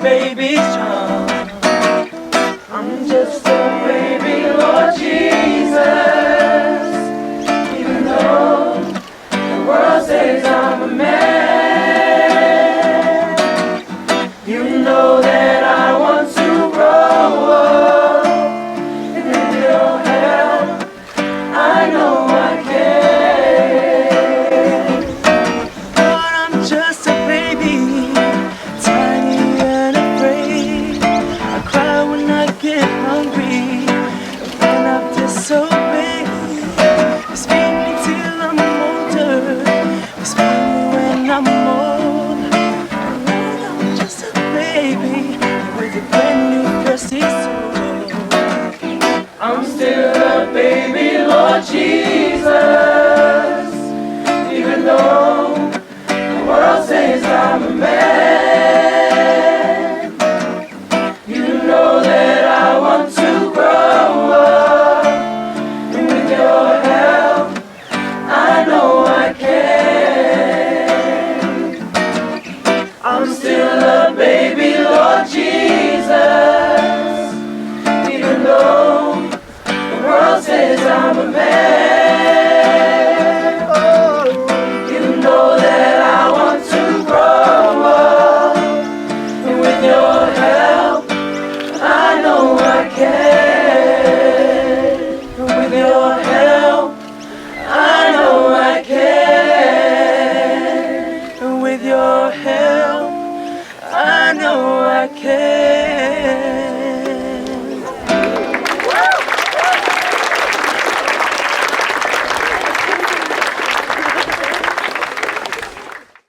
baby strong. I'm just a baby, Lord Jesus. Even though the world says I'm a man, you know that I want to grow up. And with your help, I know I can. Lord, I'm just a baby, tiny and afraid. I cry when I get hungry, when I've disobeyed. Speak me till I'm older, speak me when I'm old. Lord, I'm just a baby with a brand new thirsty soul. I'm still a baby, Lord Jesus. Even though the world says I'm a man, you know that I want to grow up. And with your help, I know I can. I'm still a baby, Lord Jesus. Even though the world says I'm a man, you know that I want to grow up. And with your help, I know I can. And with your help, I know I can. And with your help, I know I can.